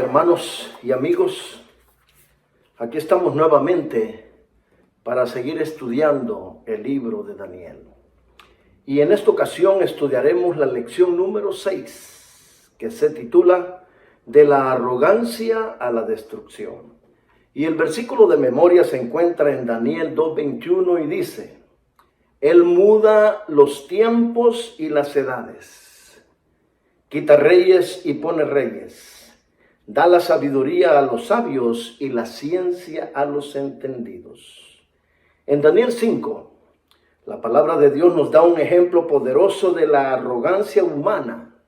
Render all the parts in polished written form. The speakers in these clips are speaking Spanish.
Hermanos y amigos, aquí estamos nuevamente para seguir estudiando el libro de Daniel. Y en esta ocasión estudiaremos la lección número 6, que se titula De la arrogancia a la destrucción. Y el versículo de memoria se encuentra en Daniel 2:21 y dice: Él muda los tiempos y las edades, quita reyes y pone reyes. Da la sabiduría a los sabios y la ciencia a los entendidos. En Daniel 5, la palabra de Dios nos da un ejemplo poderoso de la arrogancia humana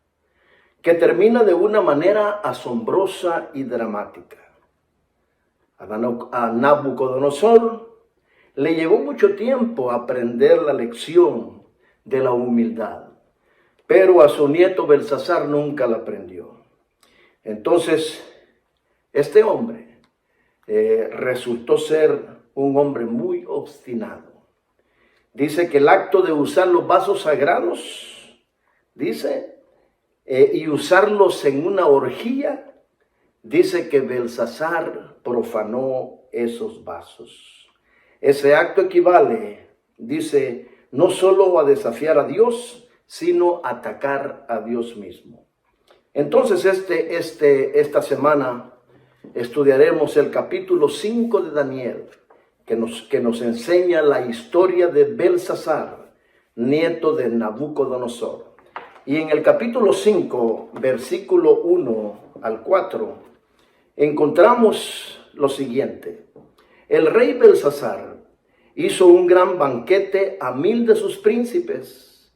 que termina de una manera asombrosa y dramática. A Nabucodonosor le llevó mucho tiempo aprender la lección de la humildad, pero a su nieto Belsasar nunca la aprendió. Entonces, este hombre resultó ser un hombre muy obstinado. Dice que el acto de usar los vasos sagrados, y usarlos en una orgía, dice que Belsasar profanó esos vasos. Ese acto equivale, dice, no solo a desafiar a Dios, sino a atacar a Dios mismo. Entonces esta semana estudiaremos el capítulo 5 de Daniel, que nos enseña la historia de Belsasar, nieto de Nabucodonosor. Y en el capítulo 5, versículo 1 al 4, encontramos lo siguiente. El rey Belsasar hizo un gran banquete a 1000 de sus príncipes,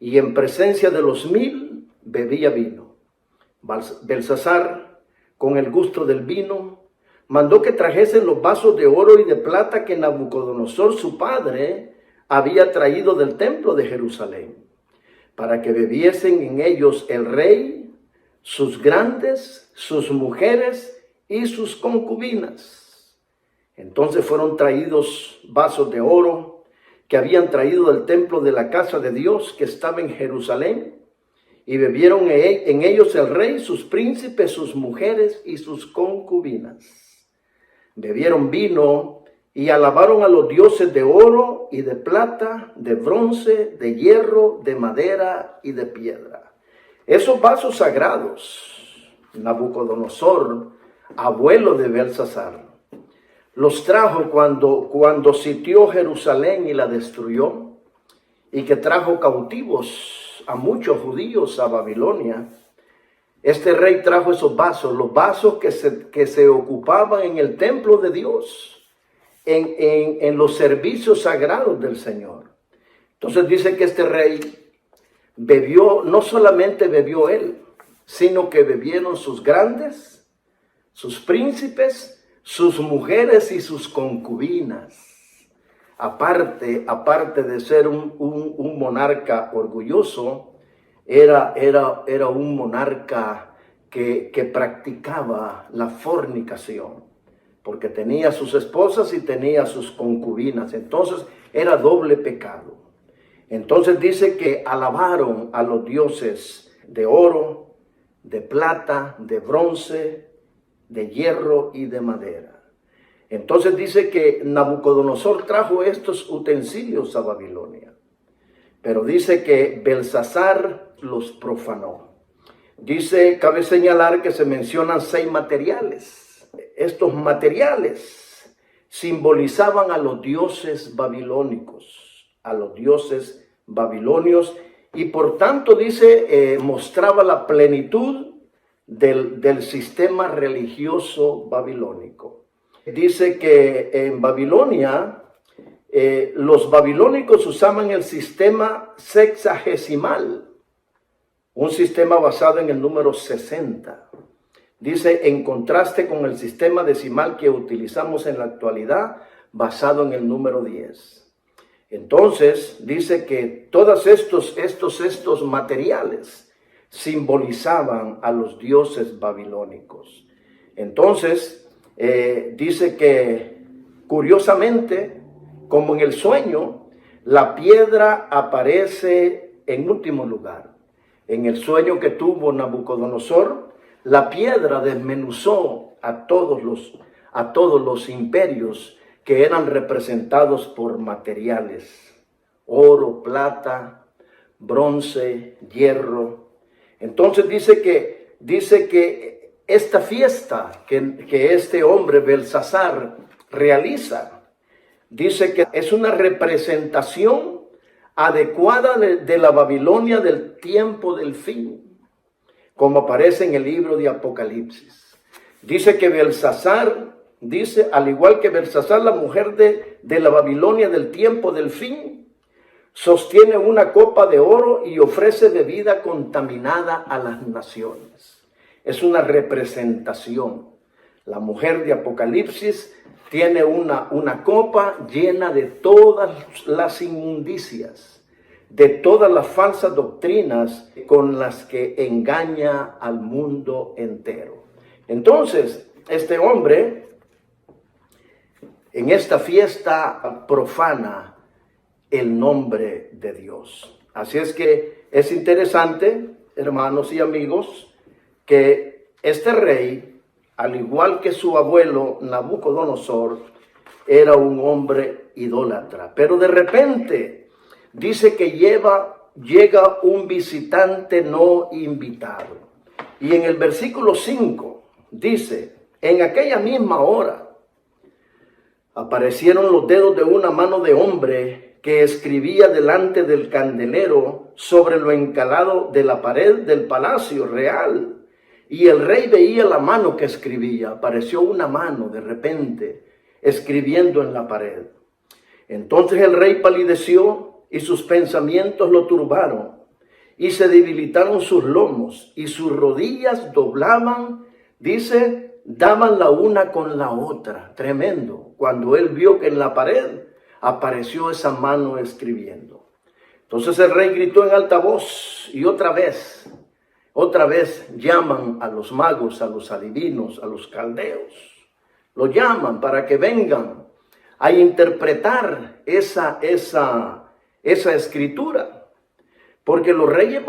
y en presencia de los 1000 bebía vino. Belsasar, con el gusto del vino, mandó que trajesen los vasos de oro y de plata que Nabucodonosor, su padre, había traído del templo de Jerusalén, para que bebiesen en ellos el rey, sus grandes, sus mujeres y sus concubinas. Entonces fueron traídos vasos de oro que habían traído del templo de la casa de Dios que estaba en Jerusalén, y bebieron en ellos el rey, sus príncipes, sus mujeres y sus concubinas. Bebieron vino y alabaron a los dioses de oro y de plata, de bronce, de hierro, de madera y de piedra. Esos vasos sagrados, Nabucodonosor, abuelo de Belsasar, los trajo cuando sitió Jerusalén y la destruyó, y que trajo cautivos a muchos judíos a Babilonia. Este rey trajo esos vasos, los vasos que se ocupaban en el templo de Dios, en los servicios sagrados del Señor. Entonces dice que este rey bebió, no solamente bebió él, sino que bebieron sus grandes, sus príncipes, sus mujeres y sus concubinas. Aparte de ser un monarca orgulloso, era un monarca que practicaba la fornicación, porque tenía sus esposas y tenía sus concubinas. Entonces era doble pecado. Entonces dice que alabaron a los dioses de oro, de plata, de bronce, de hierro y de madera. Entonces dice que Nabucodonosor trajo estos utensilios a Babilonia, pero dice que Belsasar los profanó. Cabe señalar que se mencionan 6 materiales. Estos materiales simbolizaban a los dioses babilónicos, y por tanto mostraba la plenitud del sistema religioso babilónico. Dice que en Babilonia, los babilónicos usaban el sistema sexagesimal, un sistema basado en el número 60. Dice, en contraste con el sistema decimal que utilizamos en la actualidad, basado en el número 10. Entonces, dice que todos estos materiales simbolizaban a los dioses babilónicos. Entonces, dice que curiosamente, como en el sueño, la piedra aparece en último lugar. En el sueño que tuvo Nabucodonosor, la piedra desmenuzó a todos los imperios que eran representados por materiales: oro, plata, bronce, hierro. Entonces dice que esta fiesta que este hombre Belsasar realiza, dice que es una representación adecuada de la Babilonia del tiempo del fin, como aparece en el libro de Apocalipsis. Dice que Belsasar, dice, al igual que Belsasar, la mujer de la Babilonia del tiempo del fin, sostiene una copa de oro y ofrece bebida contaminada a las naciones. Es una representación. La mujer de Apocalipsis tiene una copa llena de todas las inmundicias, de todas las falsas doctrinas con las que engaña al mundo entero. Entonces, este hombre, en esta fiesta profana el nombre de Dios. Así es que es interesante, hermanos y amigos, que este rey, al igual que su abuelo Nabucodonosor, era un hombre idólatra. Pero de repente dice que llega un visitante no invitado. Y en el versículo 5 dice: en aquella misma hora aparecieron los dedos de una mano de hombre que escribía delante del candelero sobre lo encalado de la pared del palacio real. Y el rey veía la mano que escribía. Apareció una mano de repente escribiendo en la pared. Entonces el rey palideció y sus pensamientos lo turbaron, y se debilitaron sus lomos y sus rodillas doblaban, dice, daban la una con la otra. Tremendo. Cuando él vio que en la pared apareció esa mano escribiendo. Entonces el rey gritó en alta voz, y otra vez llaman a los magos, a los adivinos, a los caldeos. Lo llaman para que vengan a interpretar esa escritura. Porque los reyes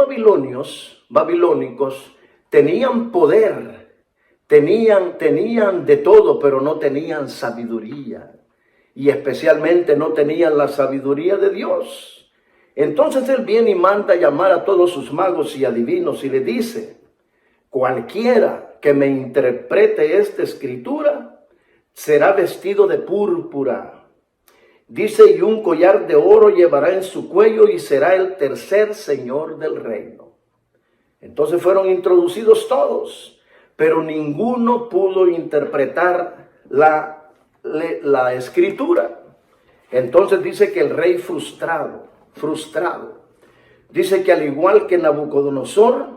babilónicos tenían poder, tenían de todo, pero no tenían sabiduría. Y especialmente no tenían la sabiduría de Dios. Entonces él viene y manda llamar a todos sus magos y adivinos y le dice: cualquiera que me interprete esta escritura será vestido de púrpura. Dice: y un collar de oro llevará en su cuello y será el tercer señor del reino. Entonces fueron introducidos todos, pero ninguno pudo interpretar la escritura. Entonces dice que el rey frustrado, dice que al igual que Nabucodonosor,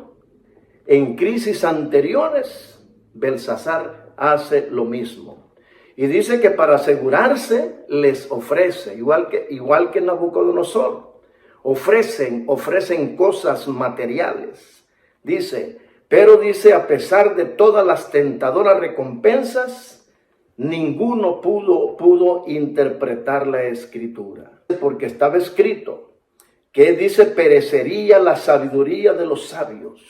en crisis anteriores, Belsasar hace lo mismo. Y dice que para asegurarse les ofrece, igual que Nabucodonosor, ofrecen cosas materiales. Dice, pero dice, a pesar de todas las tentadoras recompensas, ninguno pudo interpretar la escritura. Porque estaba escrito que dice: perecería la sabiduría de los sabios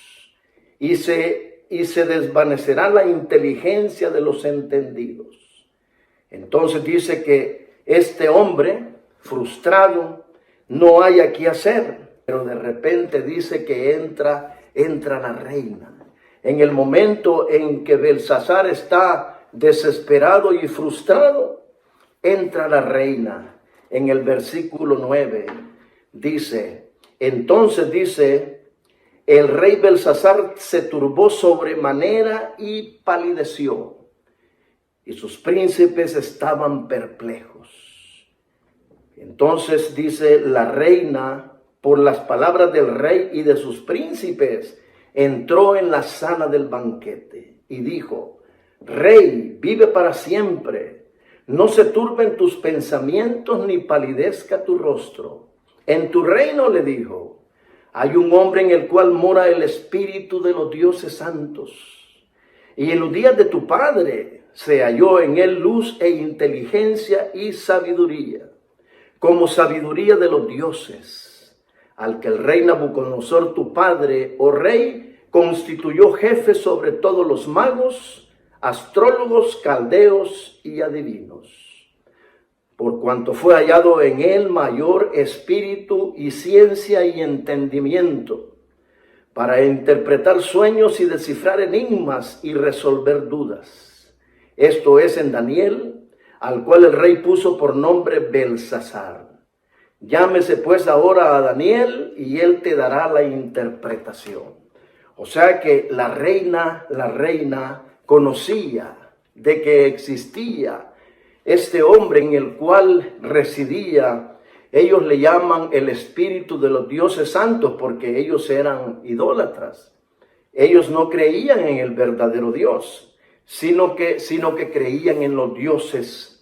y se desvanecerá la inteligencia de los entendidos. Entonces dice que este hombre frustrado no haya qué hacer, pero de repente dice que entra la reina. En el momento en que Belsasar está desesperado y frustrado, entra la reina. En el versículo 9 dice: entonces dice, el rey Belsasar se turbó sobremanera y palideció, y sus príncipes estaban perplejos. Entonces dice, la reina, por las palabras del rey y de sus príncipes, entró en la sala del banquete y dijo: Rey, vive para siempre. No se turben tus pensamientos ni palidezca tu rostro. En tu reino, le dijo, hay un hombre en el cual mora el espíritu de los dioses santos. Y en los días de tu padre se halló en él luz e inteligencia y sabiduría, como sabiduría de los dioses, al que el rey Nabucodonosor, tu padre, oh rey, constituyó jefe sobre todos los magos, astrólogos, caldeos y adivinos, por cuanto fue hallado en él mayor espíritu y ciencia y entendimiento, para interpretar sueños y descifrar enigmas y resolver dudas. Esto es en Daniel, al cual el rey puso por nombre Belsasar. Llámese pues ahora a Daniel y él te dará la interpretación. O sea que la reina conocía de que existía este hombre en el cual residía. Ellos le llaman el espíritu de los dioses santos porque ellos eran idólatras. Ellos no creían en el verdadero Dios, sino que creían en los dioses,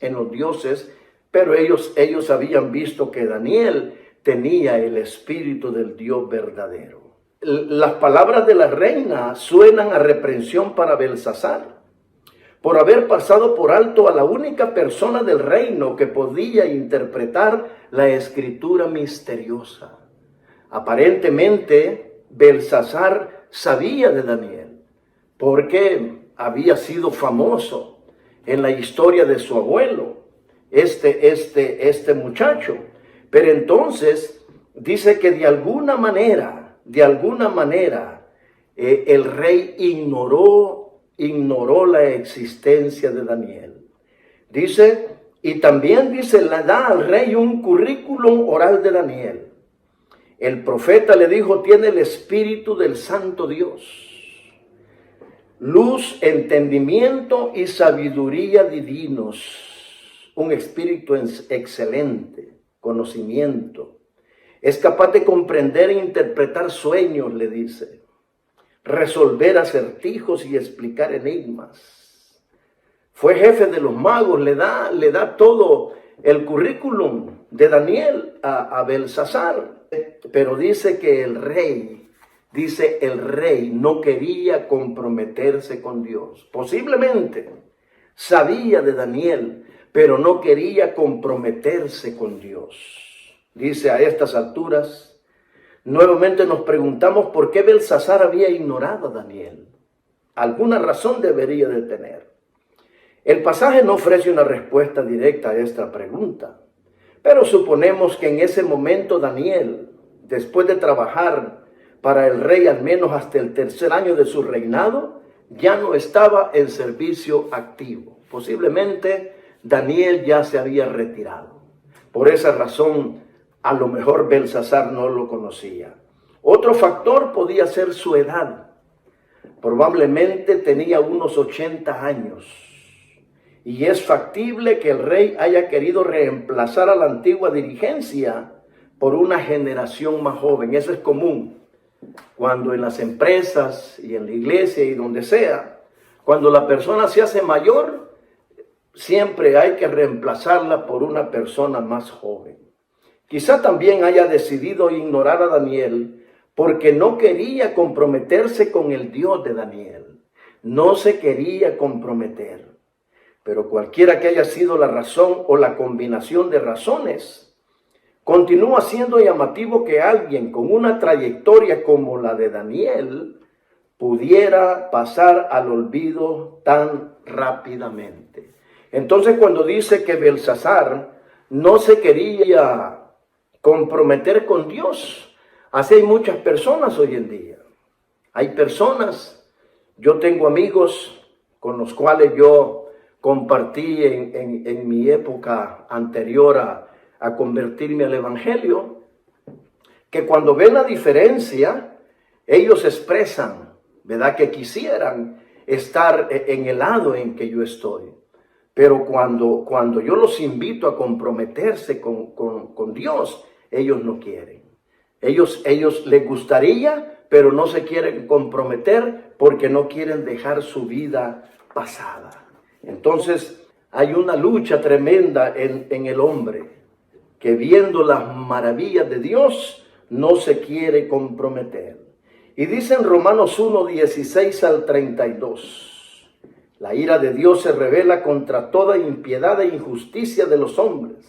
pero ellos habían visto que Daniel tenía el espíritu del Dios verdadero. Las palabras de la reina suenan a reprensión para Belsasar, por haber pasado por alto a la única persona del reino que podía interpretar la escritura misteriosa. Aparentemente, Belsasar sabía de Daniel, porque había sido famoso en la historia de su abuelo, este muchacho. Pero entonces dice que de alguna manera, el rey ignoró la existencia de Daniel. Dice, y también dice, le da al rey un currículum oral de Daniel. El profeta le dijo, tiene el espíritu del santo Dios, luz, entendimiento y sabiduría divinos, un espíritu excelente, conocimiento. Es capaz de comprender e interpretar sueños, le dice, resolver acertijos y explicar enigmas. Fue jefe de los magos, le da todo el currículum de Daniel a Belsasar. Pero dice que el rey no quería comprometerse con Dios. Posiblemente sabía de Daniel, pero no quería comprometerse con Dios. Dice, a estas alturas, nuevamente nos preguntamos por qué Belsasar había ignorado a Daniel. Alguna razón debería de tener. El pasaje no ofrece una respuesta directa a esta pregunta, pero suponemos que en ese momento Daniel, después de trabajar para el rey al menos hasta el tercer año de su reinado, ya no estaba en servicio activo. Posiblemente Daniel ya se había retirado. Por esa razón, a lo mejor Belsasar no lo conocía. Otro factor podía ser su edad. Probablemente tenía unos 80 años. Y es factible que el rey haya querido reemplazar a la antigua dirigencia por una generación más joven. Eso es común. Cuando en las empresas y en la iglesia y donde sea, cuando la persona se hace mayor, siempre hay que reemplazarla por una persona más joven. Quizá también haya decidido ignorar a Daniel porque no quería comprometerse con el Dios de Daniel. No se quería comprometer. Pero cualquiera que haya sido la razón o la combinación de razones, continúa siendo llamativo que alguien con una trayectoria como la de Daniel pudiera pasar al olvido tan rápidamente. Entonces, cuando dice que Belsasar no se quería comprometer con Dios, así hay muchas personas hoy en día. Hay personas, yo tengo amigos con los cuales yo compartí en mi época anterior a convertirme al evangelio, que cuando ven la diferencia, ellos expresan, ¿verdad?, que quisieran estar en el lado en que yo estoy. Pero cuando yo los invito a comprometerse con Dios, ellos no quieren. Ellos les gustaría, pero no se quieren comprometer porque no quieren dejar su vida pasada. Entonces hay una lucha tremenda en el hombre, que viendo las maravillas de Dios, no se quiere comprometer. Y dice en Romanos 1, 16 al 32, la ira de Dios se revela contra toda impiedad e injusticia de los hombres,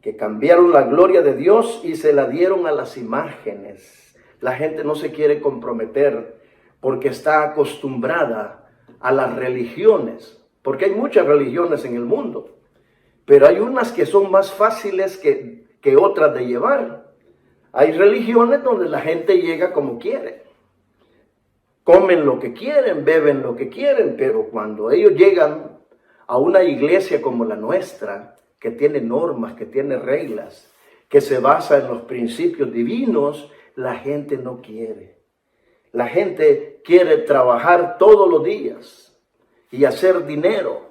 que cambiaron la gloria de Dios y se la dieron a las imágenes, la gente no se quiere comprometer porque está acostumbrada a las religiones, porque hay muchas religiones en el mundo, pero hay unas que son más fáciles que otras de llevar. Hay religiones donde la gente llega como quiere, comen lo que quieren, beben lo que quieren, pero cuando ellos llegan a una iglesia como la nuestra, que tiene normas, que tiene reglas, que se basa en los principios divinos, la gente no quiere. La gente quiere trabajar todos los días y hacer dinero,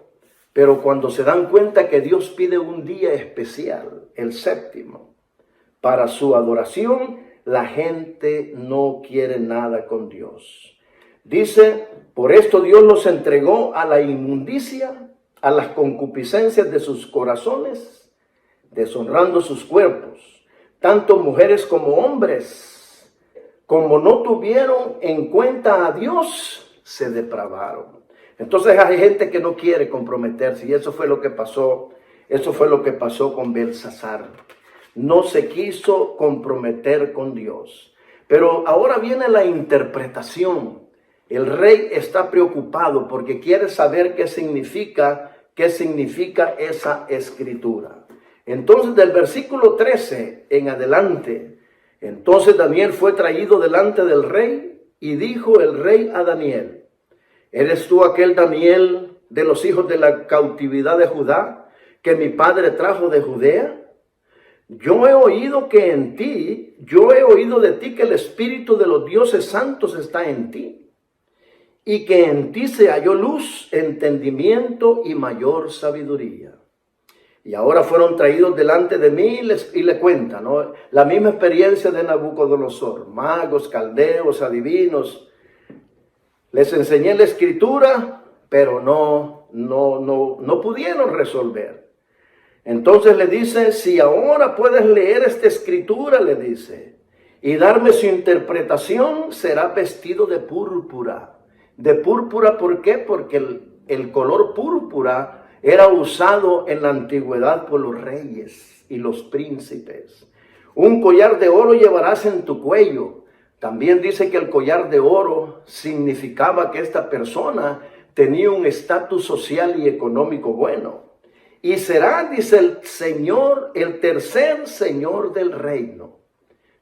pero cuando se dan cuenta que Dios pide un día especial, el séptimo, para su adoración, la gente no quiere nada con Dios. Dice, por esto Dios los entregó a la inmundicia, a las concupiscencias de sus corazones, deshonrando sus cuerpos, tanto mujeres como hombres, como no tuvieron en cuenta a Dios, se depravaron. Entonces hay gente que no quiere comprometerse, y eso fue lo que pasó. Eso fue lo que pasó con Belsasar. No se quiso comprometer con Dios. Pero ahora viene la interpretación. El rey está preocupado porque quiere saber qué significa esa escritura. Entonces, del versículo 13 en adelante, entonces Daniel fue traído delante del rey y dijo el rey a Daniel: ¿eres tú aquel Daniel de los hijos de la cautividad de Judá que mi padre trajo de Judea? Yo he oído de ti que el espíritu de los dioses santos está en ti, y que en ti se halló luz, entendimiento y mayor sabiduría. Y ahora fueron traídos delante de mí y le cuentan, ¿no?, la misma experiencia de Nabucodonosor, magos, caldeos, adivinos. Les enseñé la escritura, pero no pudieron resolver. Entonces le dice: si ahora puedes leer esta escritura, le dice, y darme su interpretación, será vestido de púrpura. De púrpura, ¿por qué? Porque el color púrpura era usado en la antigüedad por los reyes y los príncipes. Un collar de oro llevarás en tu cuello. También dice que el collar de oro significaba que esta persona tenía un estatus social y económico bueno. Y será, dice el Señor, el tercer señor del reino.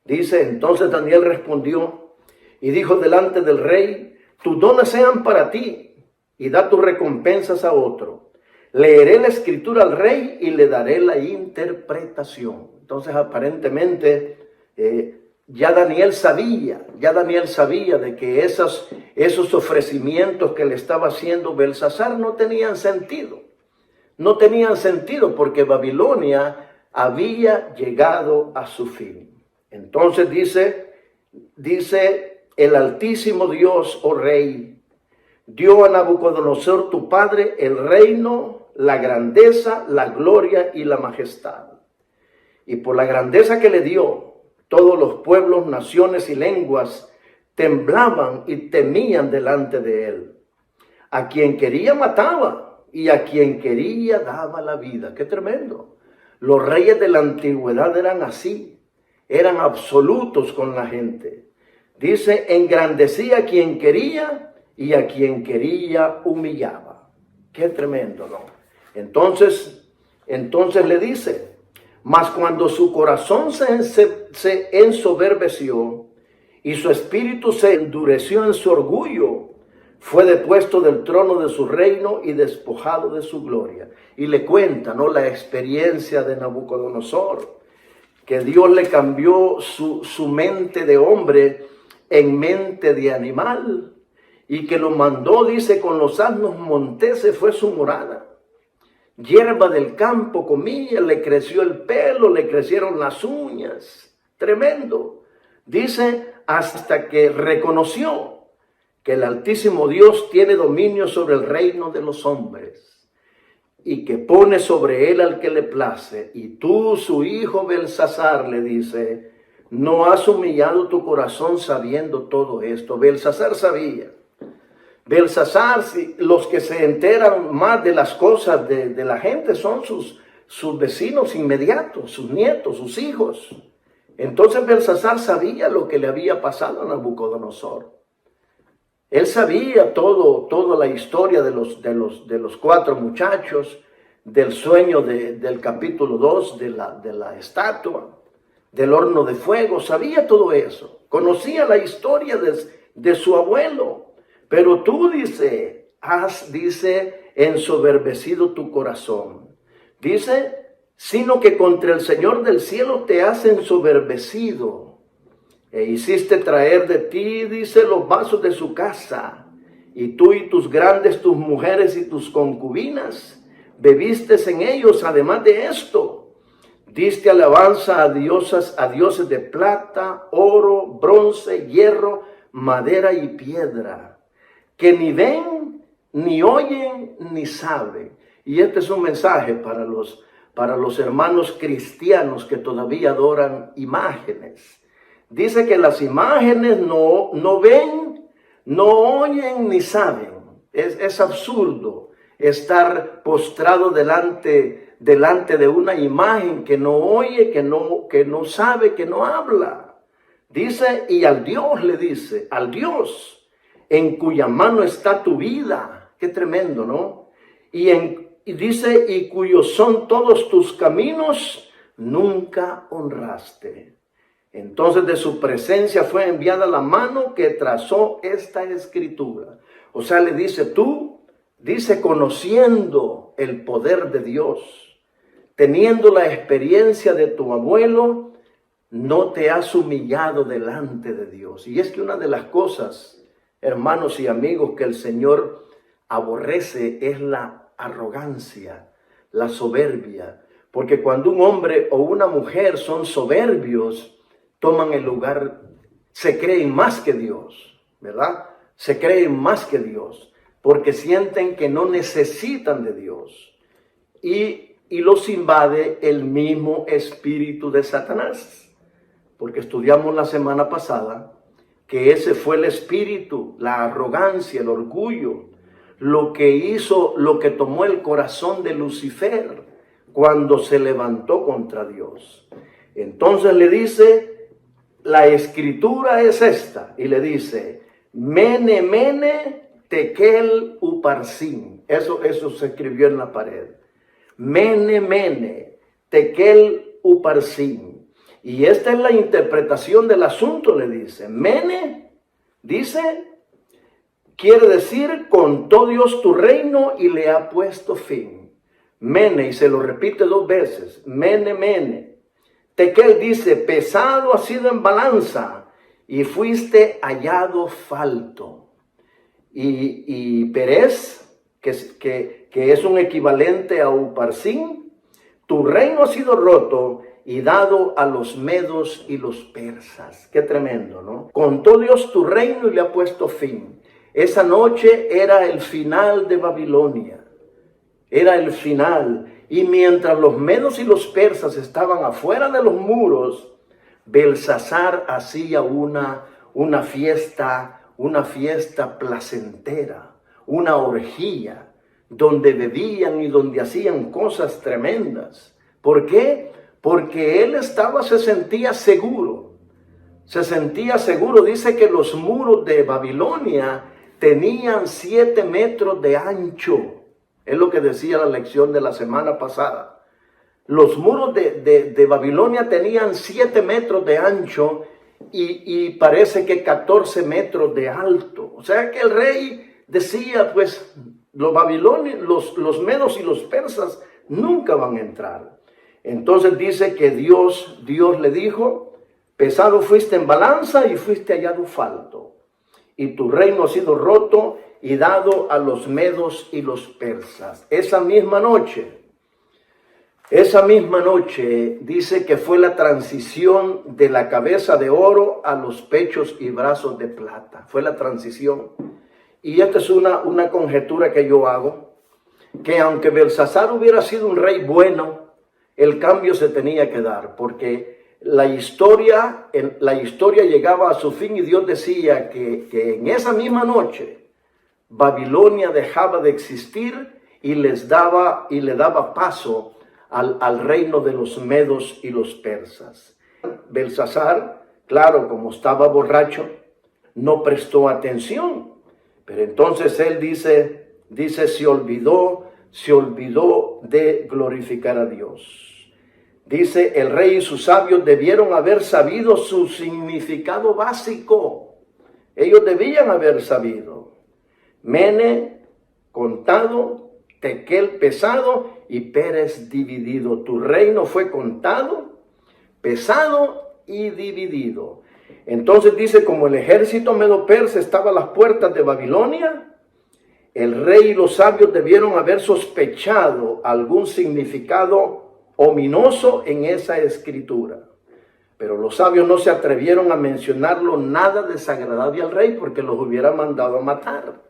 Dice, entonces Daniel respondió y dijo delante del rey: tus dones sean para ti y da tus recompensas a otro. Leeré la escritura al rey y le daré la interpretación. Entonces aparentemente ya Daniel sabía de que esos ofrecimientos que le estaba haciendo Belsasar no tenían sentido. No tenían sentido porque Babilonia había llegado a su fin. Entonces dice el Altísimo Dios, oh rey, dio a Nabucodonosor tu padre el reino, la grandeza, la gloria y la majestad. Y por la grandeza que le dio, todos los pueblos, naciones y lenguas temblaban y temían delante de él. A quien quería mataba y a quien quería daba la vida. ¡Qué tremendo! Los reyes de la antigüedad eran así, eran absolutos con la gente. Dice, engrandecía a quien quería y a quien quería humillaba. ¡Qué tremendo!, ¿no? Entonces le dice, mas cuando su corazón se ensoberbeció y su espíritu se endureció en su orgullo, fue depuesto del trono de su reino y despojado de su gloria. Y le cuenta, ¿no?, la experiencia de Nabucodonosor, que Dios le cambió su mente de hombre en mente de animal, y que lo mandó, dice, con los asnos monteses fue su morada. Hierba del campo comía, le creció el pelo, le crecieron las uñas. Tremendo. Dice, hasta que reconoció que el Altísimo Dios tiene dominio sobre el reino de los hombres y que pone sobre él al que le place. Y tú, su hijo Belsasar, le dice, no has humillado tu corazón sabiendo todo esto. Belsasar sabía. Belsasar, los que se enteran más de las cosas de la gente son sus vecinos inmediatos, sus nietos, sus hijos. Entonces Belsasar sabía lo que le había pasado a Nabucodonosor. Él sabía toda la historia de los 4 muchachos, del sueño del capítulo 2 de la estatua, del horno de fuego. Sabía todo eso. Conocía la historia de su abuelo. Pero tú, dice, has ensoberbecido tu corazón. Dice, sino que contra el Señor del cielo te has ensoberbecido. E hiciste traer de ti, dice, los vasos de su casa. Y tú y tus grandes, tus mujeres y tus concubinas, bebiste en ellos. Además de esto, diste alabanza a dioses de plata, oro, bronce, hierro, madera y piedra, que ni ven, ni oyen, ni saben. Y este es un mensaje para los hermanos cristianos que todavía adoran imágenes. Dice que las imágenes no ven, no oyen, ni saben. Es absurdo estar postrado delante de una imagen que no oye, que no sabe, que no habla. Dice, y al Dios le dice, al Dios en cuya mano está tu vida. Qué tremendo, ¿no? Y dice, y cuyos son todos tus caminos, nunca honraste. Entonces de su presencia fue enviada la mano que trazó esta escritura. O sea, le dice, tú, dice, conociendo el poder de Dios, teniendo la experiencia de tu abuelo, no te has humillado delante de Dios. Y es que una de las cosas, hermanos y amigos, que el Señor aborrece es la arrogancia, la soberbia. Porque cuando un hombre o una mujer son soberbios, toman el lugar, se creen más que Dios, ¿verdad? Se creen más que Dios, porque sienten que no necesitan de Dios. Y los invade el mismo espíritu de Satanás. Porque estudiamos la semana pasada que ese fue el espíritu, la arrogancia, el orgullo, lo que tomó el corazón de Lucifer cuando se levantó contra Dios. Entonces le dice, la escritura es esta, y le dice, Mene, Mene, Tekel, Uparsin. Eso se escribió en la pared. Mene, Mene, Tekel, Uparsin. Y esta es la interpretación del asunto, le dice. Mene, dice, quiere decir, contó Dios tu reino y le ha puesto fin. Mene, y se lo repite 2 veces. Mene, Mene. Tekel dice, pesado has sido en balanza y fuiste hallado falto. Y Perez, que es un equivalente a Uparsin, tu reino ha sido roto y dado a los medos y los persas. Qué tremendo, ¿no? Contó Dios tu reino y le ha puesto fin. Esa noche era el final de Babilonia. Era el final. Y mientras los medos y los persas estaban afuera de los muros, Belsasar hacía una fiesta placentera, una orgía, donde bebían y donde hacían cosas tremendas. ¿Por qué? Porque él se sentía seguro. Se sentía seguro. Dice que los muros de Babilonia tenían 7 metros de ancho. Es lo que decía la lección de la semana pasada. Los muros de Babilonia tenían 7 metros de ancho y parece que 14 metros de alto. O sea que el rey decía, pues, los medos y los persas nunca van a entrar. Entonces dice que Dios le dijo, pesado fuiste en balanza y fuiste hallado falto. Y tu reino ha sido roto y dado a los medos y los persas. Esa misma noche dice que fue la transición de la cabeza de oro a los pechos y brazos de plata. Fue la transición. Y esta es una conjetura que yo hago, que aunque Belsasar hubiera sido un rey bueno, el cambio se tenía que dar, porque la historia llegaba a su fin y Dios decía que en esa misma noche Babilonia dejaba de existir y le daba paso al reino de los medos y los persas. Belsasar, claro, como estaba borracho, no prestó atención. Pero entonces él dice, se olvidó de glorificar a Dios. Dice, el rey y sus sabios debieron haber sabido su significado básico. Ellos debían haber sabido. Mene, contado, Tequel, pesado, y Pérez, dividido. Tu reino fue contado, pesado y dividido. Entonces dice, como el ejército medo-persa estaba a las puertas de Babilonia, el rey y los sabios debieron haber sospechado algún significado ominoso en esa escritura. Pero los sabios no se atrevieron a mencionarlo nada desagradable al rey porque los hubiera mandado a matar.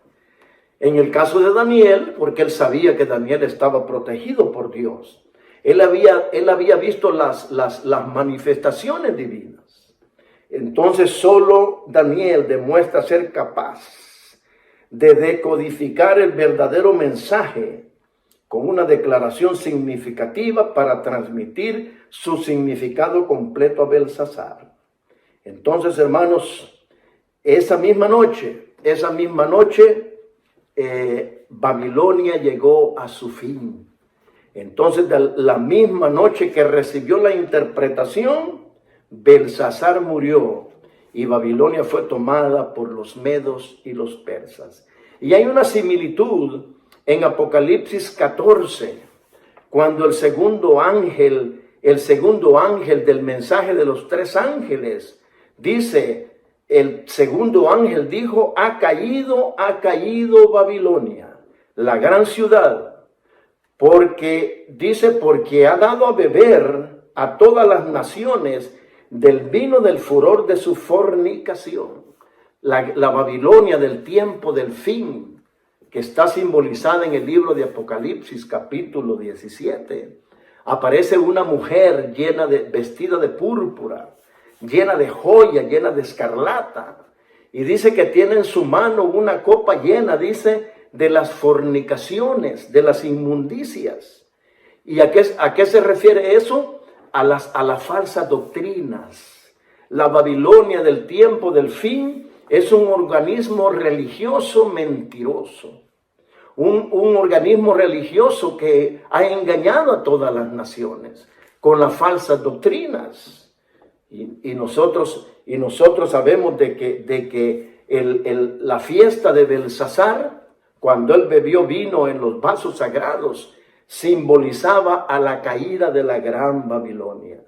En el caso de Daniel, porque él sabía que Daniel estaba protegido por Dios. Él había visto las manifestaciones divinas. Entonces solo Daniel demuestra ser capaz de decodificar el verdadero mensaje con una declaración significativa para transmitir su significado completo a Belsasar. Entonces, hermanos, esa misma noche, Babilonia llegó a su fin. Entonces, la misma noche que recibió la interpretación, Belsasar murió y Babilonia fue tomada por los medos y los persas. Y hay una similitud en Apocalipsis 14, cuando el segundo ángel del mensaje de los tres ángeles, dice, el segundo ángel dijo, ha caído Babilonia, la gran ciudad, porque ha dado a beber a todas las naciones del vino del furor de su fornicación. La Babilonia del tiempo del fin, que está simbolizada en el libro de Apocalipsis capítulo 17, aparece una mujer vestida de púrpura, llena de joya, llena de escarlata, y dice que tiene en su mano una copa llena, dice, de las fornicaciones, de las inmundicias. ¿Y a qué se refiere eso? A las falsas doctrinas. La Babilonia del tiempo del fin es un organismo religioso mentiroso. Un organismo religioso que ha engañado a todas las naciones con las falsas doctrinas. Y nosotros sabemos de que la fiesta de Belsasar, cuando él bebió vino en los vasos sagrados, simbolizaba a la caída de la gran Babilonia.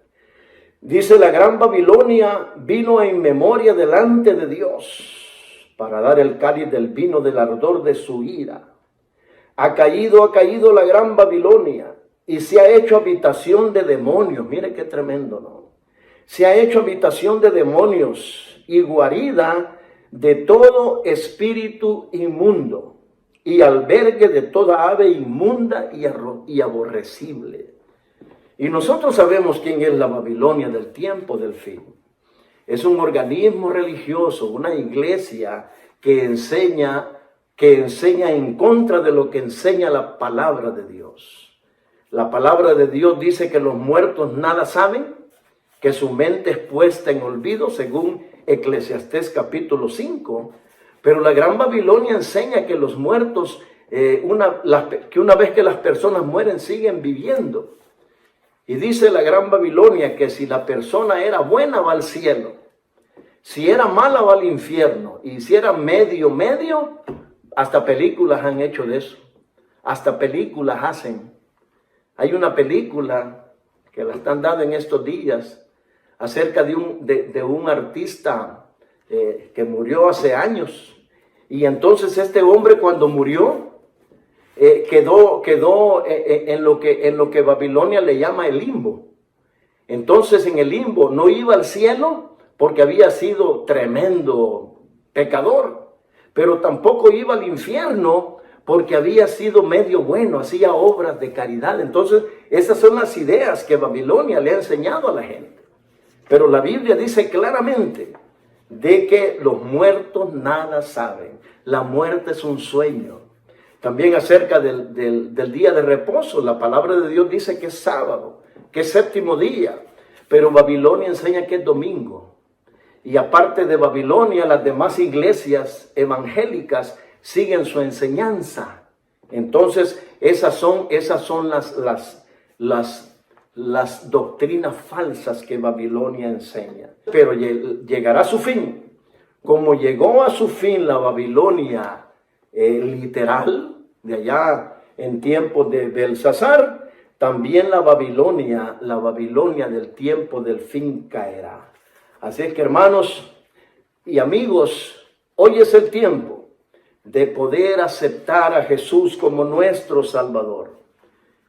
Dice, la gran Babilonia vino en memoria delante de Dios para dar el cáliz del vino del ardor de su ira. Ha caído la gran Babilonia y se ha hecho habitación de demonios. Mire qué tremendo, ¿no? Se ha hecho habitación de demonios y guarida de todo espíritu inmundo y albergue de toda ave inmunda y aborrecible. Y nosotros sabemos quién es la Babilonia del tiempo del fin. Es un organismo religioso, una iglesia que enseña en contra de lo que enseña la palabra de Dios. La palabra de Dios dice que los muertos nada saben, que su mente es puesta en olvido, según Eclesiastés capítulo 5. Pero la gran Babilonia enseña que los muertos, que una vez que las personas mueren, siguen viviendo. Y dice la gran Babilonia que si la persona era buena, va al cielo. Si era mala, va al infierno. Y si era medio, hasta películas han hecho de eso. Hasta películas hacen. Hay una película que la están dando en estos días acerca de un artista que murió hace años. Y entonces este hombre, cuando murió, quedó en lo que Babilonia le llama el limbo. Entonces en el limbo no iba al cielo porque había sido tremendo pecador, pero tampoco iba al infierno porque había sido medio bueno, hacía obras de caridad. Entonces esas son las ideas que Babilonia le ha enseñado a la gente. Pero la Biblia dice claramente de que los muertos nada saben. La muerte es un sueño. También acerca del día de reposo, la palabra de Dios dice que es sábado, que es séptimo día. pero Babilonia enseña que es domingo. Y aparte de Babilonia, las demás iglesias evangélicas siguen su enseñanza. Entonces, esas son las doctrinas falsas que Babilonia enseña. Pero llegará a su fin. Como llegó a su fin la Babilonia literal, de allá en tiempos de Belsasar, también la Babilonia del tiempo del fin caerá. Así es que, hermanos y amigos, hoy es el tiempo de poder aceptar a Jesús como nuestro Salvador.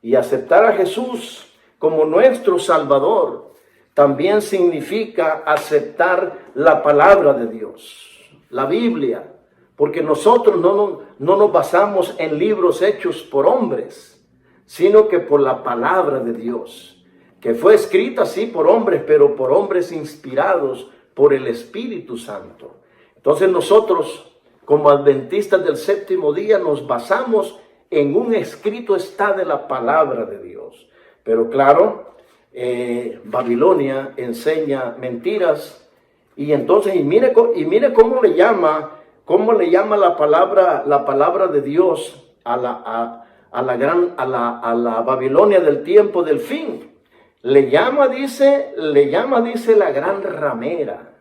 Y aceptar a Jesús como nuestro Salvador también significa aceptar la palabra de Dios, la Biblia, porque nosotros no nos basamos en libros hechos por hombres, sino que por la palabra de Dios, que fue escrita sí por hombres, pero por hombres inspirados por el Espíritu Santo. Entonces nosotros, como adventistas del séptimo día, nos basamos en un escrito está de la palabra de Dios. Pero claro, Babilonia enseña mentiras, y entonces, y mire cómo le llama la palabra de Dios a la Babilonia del tiempo del fin. Le llama, dice, la gran ramera,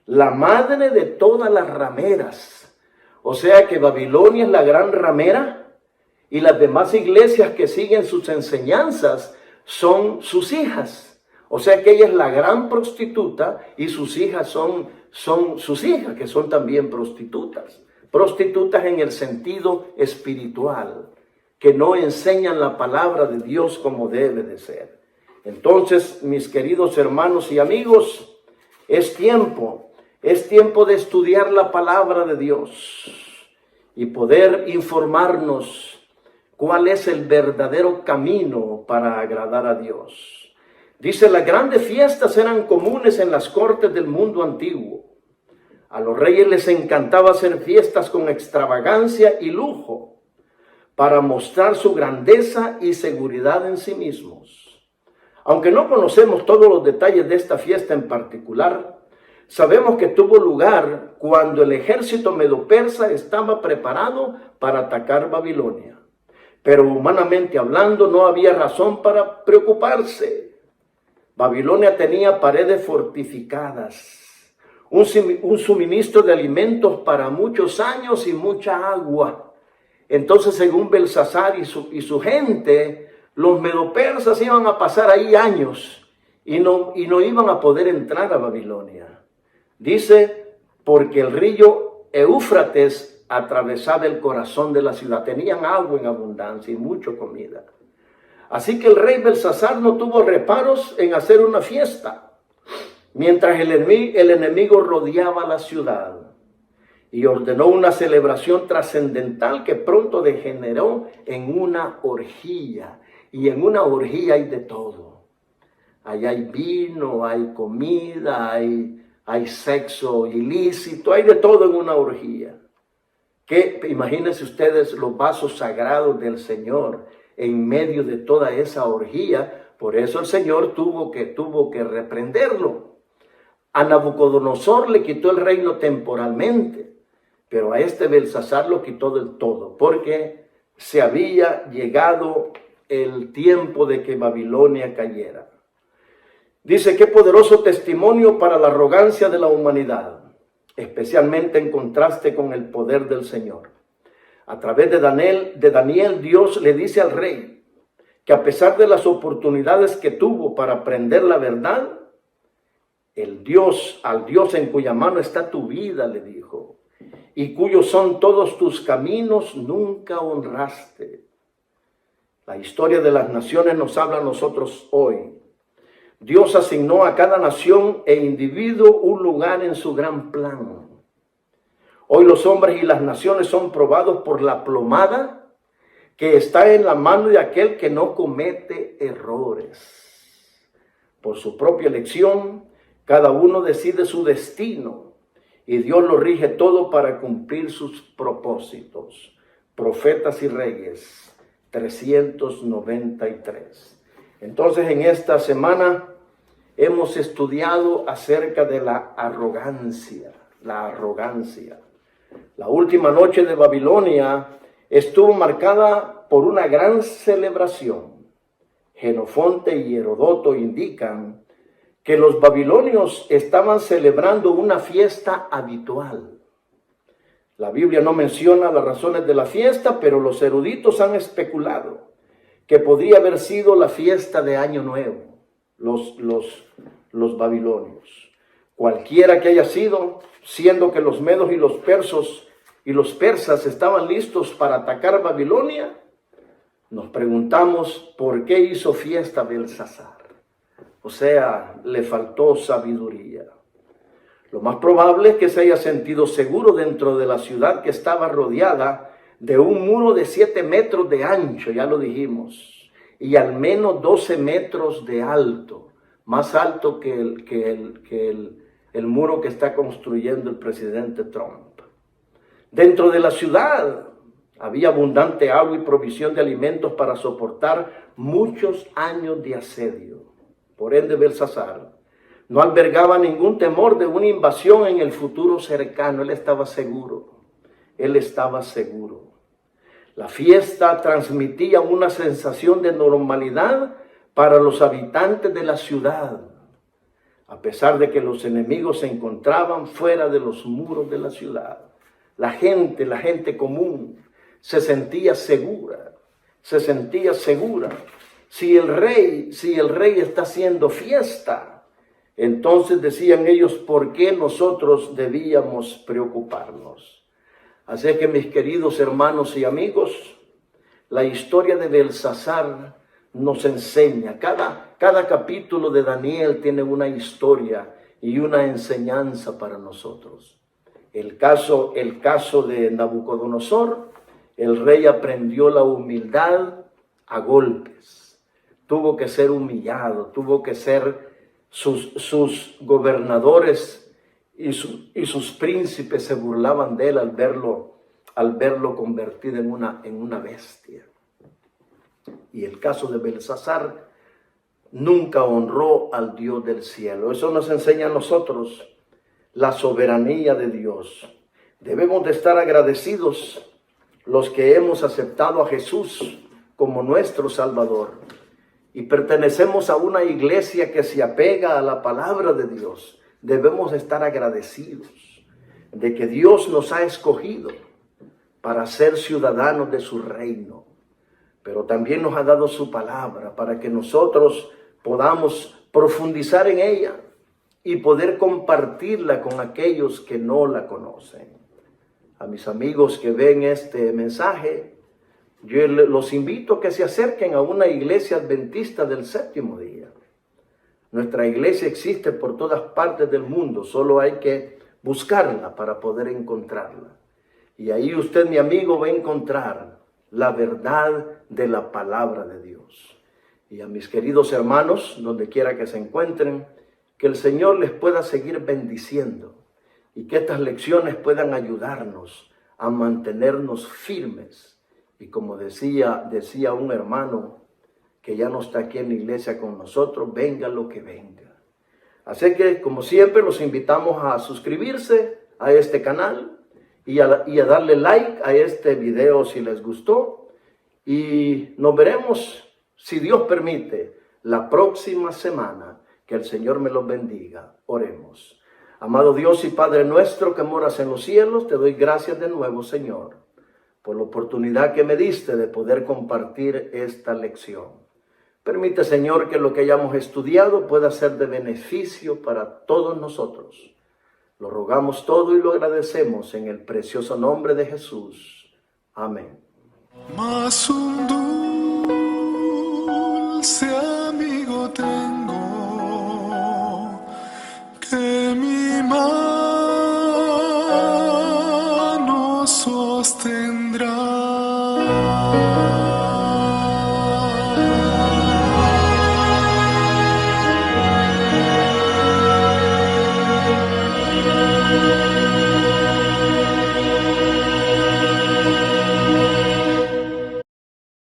la madre de todas las rameras. O sea que Babilonia es la gran ramera, y las demás iglesias que siguen sus enseñanzas son sus hijas. O sea que ella es la gran prostituta, y sus hijas son sus hijas, que son también prostitutas. Prostitutas en el sentido espiritual, que no enseñan la palabra de Dios como debe de ser. Entonces, mis queridos hermanos y amigos, es tiempo de estudiar la palabra de Dios y poder informarnos cuál es el verdadero camino para agradar a Dios. Dice, las grandes fiestas eran comunes en las cortes del mundo antiguo. A los reyes les encantaba hacer fiestas con extravagancia y lujo para mostrar su grandeza y seguridad en sí mismos. Aunque no conocemos todos los detalles de esta fiesta en particular, sabemos que tuvo lugar cuando el ejército medo-persa estaba preparado para atacar Babilonia. Pero humanamente hablando, no había razón para preocuparse. Babilonia tenía paredes fortificadas, un suministro de alimentos para muchos años y mucha agua. Entonces, según Belsasar y su gente, los medo-persas iban a pasar ahí años y no iban a poder entrar a Babilonia. Dice, porque el río Éufrates atravesaba el corazón de la ciudad. Tenían agua en abundancia y mucha comida. Así que el rey Belsasar no tuvo reparos en hacer una fiesta, mientras el enemigo rodeaba la ciudad, y ordenó una celebración trascendental que pronto degeneró en una orgía. Y en una orgía hay de todo. Allá hay vino, hay comida, hay sexo ilícito, hay de todo en una orgía. Imagínense ustedes los vasos sagrados del Señor en medio de toda esa orgía. Por eso el Señor tuvo que reprenderlo. A Nabucodonosor le quitó el reino temporalmente, pero a este Belsasar lo quitó del todo, porque se había llegado el tiempo de que Babilonia cayera. Dice, qué poderoso testimonio para la arrogancia de la humanidad, especialmente en contraste con el poder del Señor. A través de Daniel, Dios le dice al rey que a pesar de las oportunidades que tuvo para aprender la verdad, al Dios en cuya mano está tu vida, le dijo, y cuyos son todos tus caminos, nunca honraste. La historia de las naciones nos habla a nosotros hoy. Dios asignó a cada nación e individuo un lugar en su gran plan. Hoy los hombres y las naciones son probados por la plomada que está en la mano de aquel que no comete errores. Por su propia elección, cada uno decide su destino y Dios lo rige todo para cumplir sus propósitos. Profetas y Reyes 393. Entonces, en esta semana hemos estudiado acerca de la arrogancia. La arrogancia. La última noche de Babilonia estuvo marcada por una gran celebración. Jenofonte y Heródoto indican que los babilonios estaban celebrando una fiesta habitual. La Biblia no menciona las razones de la fiesta, pero los eruditos han especulado que podría haber sido la fiesta de Año Nuevo, los babilonios. Cualquiera que haya sido, siendo que los medos y los persas estaban listos para atacar Babilonia, nos preguntamos por qué hizo fiesta Belsasar. O sea, le faltó sabiduría. Lo más probable es que se haya sentido seguro dentro de la ciudad que estaba rodeada de un muro de 7 metros de ancho, ya lo dijimos, y al menos 12 metros de alto, más alto que el muro que está construyendo el presidente Trump. Dentro de la ciudad había abundante agua y provisión de alimentos para soportar muchos años de asedio. Por ende, Belsasar no albergaba ningún temor de una invasión en el futuro cercano. Él estaba seguro. Él estaba seguro. La fiesta transmitía una sensación de normalidad para los habitantes de la ciudad, a pesar de que los enemigos se encontraban fuera de los muros de la ciudad. La gente común se sentía segura. Si el rey está haciendo fiesta, entonces decían ellos, ¿por qué nosotros debíamos preocuparnos? Así que, mis queridos hermanos y amigos, la historia de Belsasar nos enseña. Cada capítulo de Daniel tiene una historia y una enseñanza para nosotros. El caso de Nabucodonosor, el rey aprendió la humildad a golpes. Tuvo que ser humillado, tuvo que ser sus gobernadores y sus príncipes se burlaban de él al verlo convertido en una bestia. Y el caso de Belsasar nunca honró al Dios del cielo. Eso nos enseña a nosotros la soberanía de Dios. Debemos de estar agradecidos los que hemos aceptado a Jesús como nuestro Salvador y pertenecemos a una iglesia que se apega a la palabra de Dios. Debemos estar agradecidos de que Dios nos ha escogido para ser ciudadanos de su reino, pero también nos ha dado su palabra para que nosotros podamos profundizar en ella y poder compartirla con aquellos que no la conocen. A mis amigos que ven este mensaje, yo los invito a que se acerquen a una iglesia adventista del séptimo día. Nuestra iglesia existe por todas partes del mundo, solo hay que buscarla para poder encontrarla. Y ahí usted, mi amigo, va a encontrar la verdad de la palabra de Dios. Y a mis queridos hermanos, donde quiera que se encuentren, que el Señor les pueda seguir bendiciendo y que estas lecciones puedan ayudarnos a mantenernos firmes. Y como decía un hermano que ya no está aquí en la iglesia con nosotros, venga lo que venga. Así que, como siempre, los invitamos a suscribirse a este canal y a darle like a este video si les gustó. Y nos veremos, si Dios permite, la próxima semana. Que el Señor me los bendiga. Oremos. Amado Dios y Padre nuestro que moras en los cielos, te doy gracias de nuevo, Señor, por la oportunidad que me diste de poder compartir esta lección. Permite, Señor, que lo que hayamos estudiado pueda ser de beneficio para todos nosotros. Lo rogamos todo y lo agradecemos en el precioso nombre de Jesús. Amén. Más un dulce